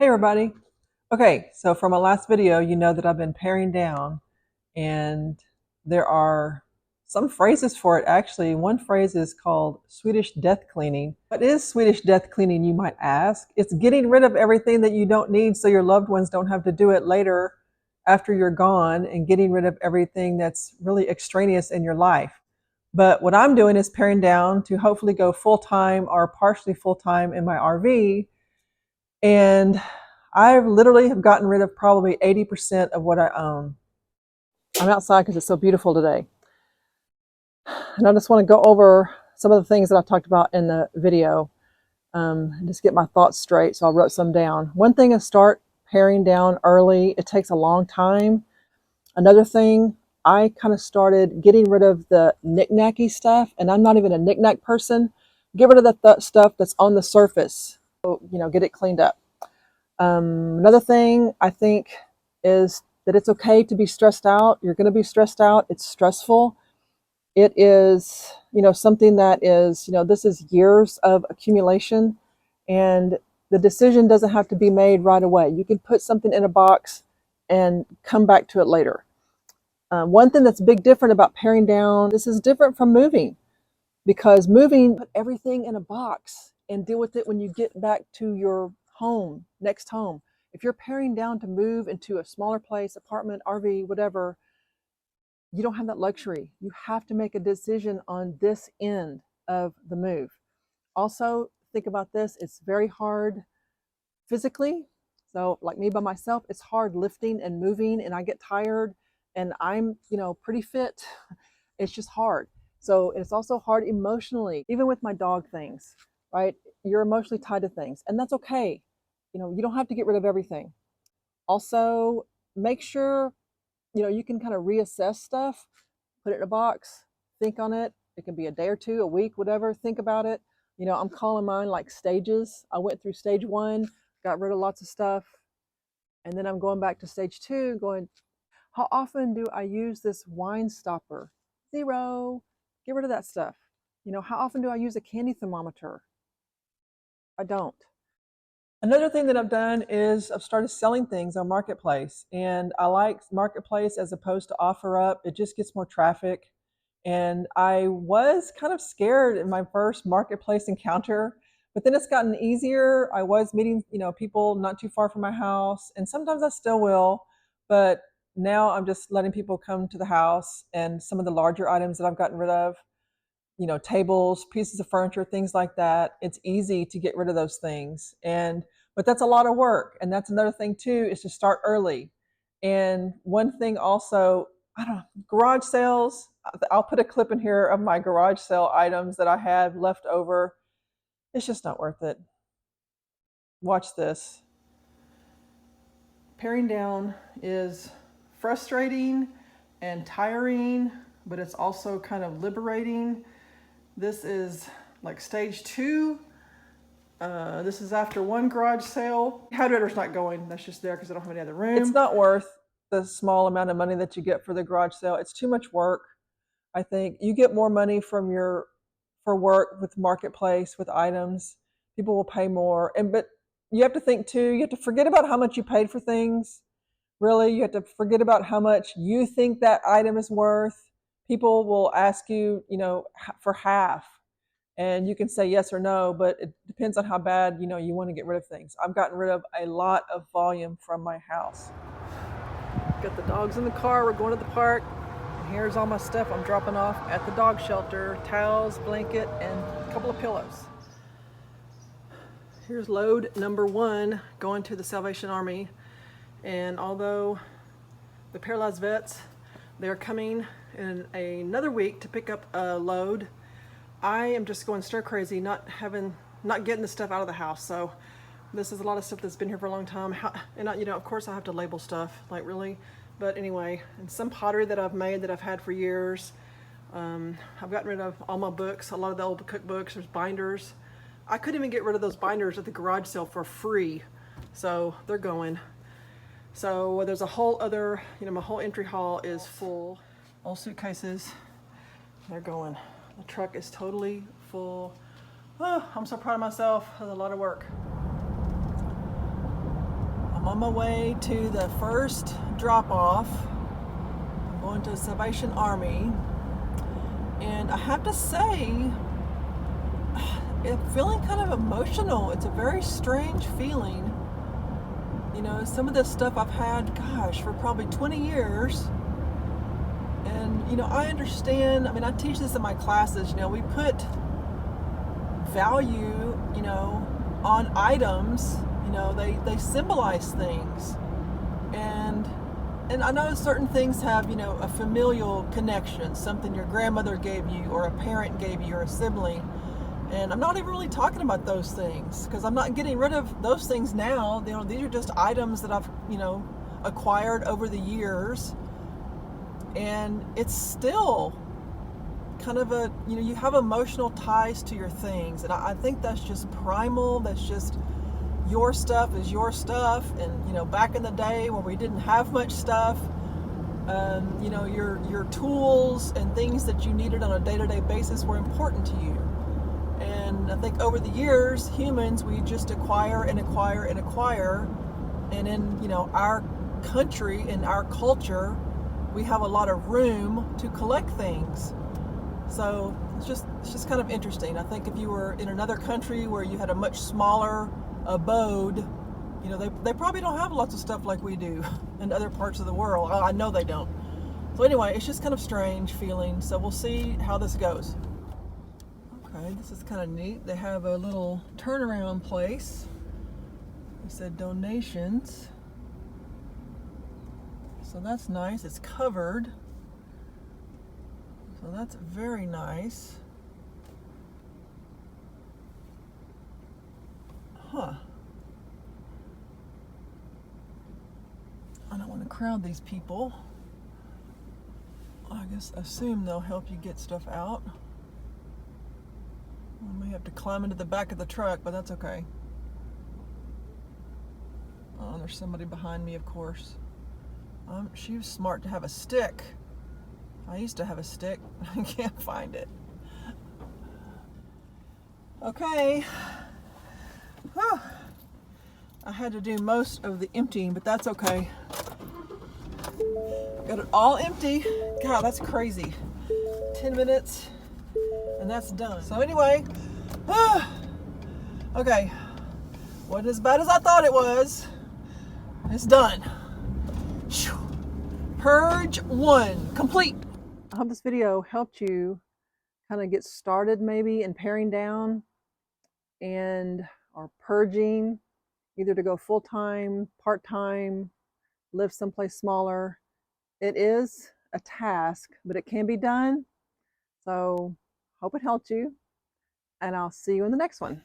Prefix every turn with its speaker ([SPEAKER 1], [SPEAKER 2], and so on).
[SPEAKER 1] Hey everybody. Okay, so from my last video, you know that I've been paring down, and there are some phrases for it actually. One phrase is called Swedish death cleaning. What is Swedish death cleaning, you might ask? It's getting rid of everything that you don't need so your loved ones don't have to do it later after you're gone, and getting rid of everything that's really extraneous in your life. But what I'm doing is paring down to hopefully go full-time or partially full-time in my RV, and I literally have gotten rid of probably 80% of what I own. I'm outside because it's so beautiful today. And I just want to go over some of the things that I talked about in the video, and just get my thoughts straight. So I wrote some down. One thing is start paring down early. It takes a long time. Another thing, I kind of started getting rid of the knick-knacky stuff, and I'm not even a knick-knack person. Get rid of the stuff that's on the surface. So, get it cleaned up. Another thing I think is that it's okay to be stressed out. You're going to be stressed out. It's stressful. It is, something that is, this is years of accumulation, and the decision doesn't have to be made right away. You can put something in a box and come back to it later. One thing that's a big different about paring down, this is different from moving, because moving, put everything in a box and deal with it when you get back to your home, next home. If you're paring down to move into a smaller place, apartment, RV, whatever, you don't have that luxury. You have to make a decision on this end of the move. Also, think about this, it's very hard physically. So like me by myself, it's hard lifting and moving, and I get tired, and I'm, pretty fit. It's just hard. So it's also hard emotionally, even with my dog things, right? You're emotionally tied to things, and that's okay. You don't have to get rid of everything. Also, make sure, you can kind of reassess stuff, put it in a box, think on it. It can be a day or two, a week, whatever. Think about it. I'm calling mine like stages. I went through stage 1, got rid of lots of stuff, and then I'm going back to stage 2, going, how often do I use this wine stopper? 0. Get rid of that stuff. How often do I use a candy thermometer? I don't. Another thing that I've done is I've started selling things on Marketplace, and I like Marketplace as opposed to OfferUp. It just gets more traffic. And I was kind of scared in my first Marketplace encounter, but then it's gotten easier. I was meeting, people not too far from my house, and sometimes I still will, but now I'm just letting people come to the house, and some of the larger items that I've gotten rid of, tables, pieces of furniture, things like that. It's easy to get rid of those things. But that's a lot of work. And that's another thing too, is to start early. And one thing also, I don't know, garage sales. I'll put a clip in here of my garage sale items that I have left over. It's just not worth it. Watch this. Paring down is frustrating and tiring, but it's also kind of liberating. This is like stage 2. This is after 1 garage sale. Hydrator's not going. That's just there because I don't have any other room. It's not worth the small amount of money that you get for the garage sale. It's too much work. I think you get more money for work with Marketplace, with items. People will pay more. But you have to think too, you have to forget about how much you paid for things. Really, you have to forget about how much you think that item is worth. People will ask you, for half, and you can say yes or no, but it depends on how bad, you want to get rid of things. I've gotten rid of a lot of volume from my house. Got the dogs in the car. We're going to the park. And here's all my stuff I'm dropping off at the dog shelter. Towels, blanket, and a couple of pillows. Here's load number 1 going to the Salvation Army. And although the paralyzed vets, they're coming in another week to pick up a load, I am just going stir crazy, not getting the stuff out of the house. So this is a lot of stuff that's been here for a long time. And of course I have to label stuff, like really. But anyway, and some pottery that I've made that I've had for years. I've gotten rid of all my books, a lot of the old cookbooks. There's binders. I couldn't even get rid of those binders at the garage sale for free. So they're going. So there's a whole other, my whole entry hall is full. Old suitcases, they're going. The truck is totally full. Oh, I'm so proud of myself. It was a lot of work. I'm on my way to the first drop-off. I'm going to the Salvation Army. And I have to say, I'm feeling kind of emotional. It's a very strange feeling. You know, some of this stuff I've had, gosh, for probably 20 years. And, you know, I understand, I mean, I teach this in my classes, you know, we put value, you know, on items, you know, they symbolize things. And I know certain things have, you know, a familial connection, something your grandmother gave you or a parent gave you or a sibling. And I'm not even really talking about those things because I'm not getting rid of those things now. You know, these are just items that I've, you know, acquired over the years. And it's still kind of a, you know, you have emotional ties to your things. And I think that's just primal. That's just your stuff is your stuff. And, you know, back in the day when we didn't have much stuff, you know, your tools and things that you needed on a day-to-day basis were important to you. And I think over the years, humans, we just acquire and acquire and acquire. And in, you know, our country, in our culture, we have a lot of room to collect things. So it's just kind of interesting. I think if you were in another country where you had a much smaller abode, you know, they probably don't have lots of stuff like we do in other parts of the world. I know they don't. So anyway, it's just kind of strange feeling. So we'll see how this goes. Okay, this is kind of neat. They have a little turnaround place. They said donations. So that's nice. It's covered. So that's very nice. Huh. I don't want to crowd these people. I guess assume they'll help you get stuff out. I may have to climb into the back of the truck, but that's okay. Oh, there's somebody behind me, of course. She was smart to have a stick. I used to have a stick. I can't find it. Okay. Whew. I had to do most of the emptying, but that's okay. Got it all empty. God, that's crazy. 10 minutes and that's done. So anyway, okay. Wasn't as bad as I thought it was. It's done. Purge 1 complete. I hope this video helped you kind of get started maybe in paring down and or purging, either to go full-time, part-time, live someplace smaller. It is a task, but it can be done. So hope it helped you, and I'll see you in the next one.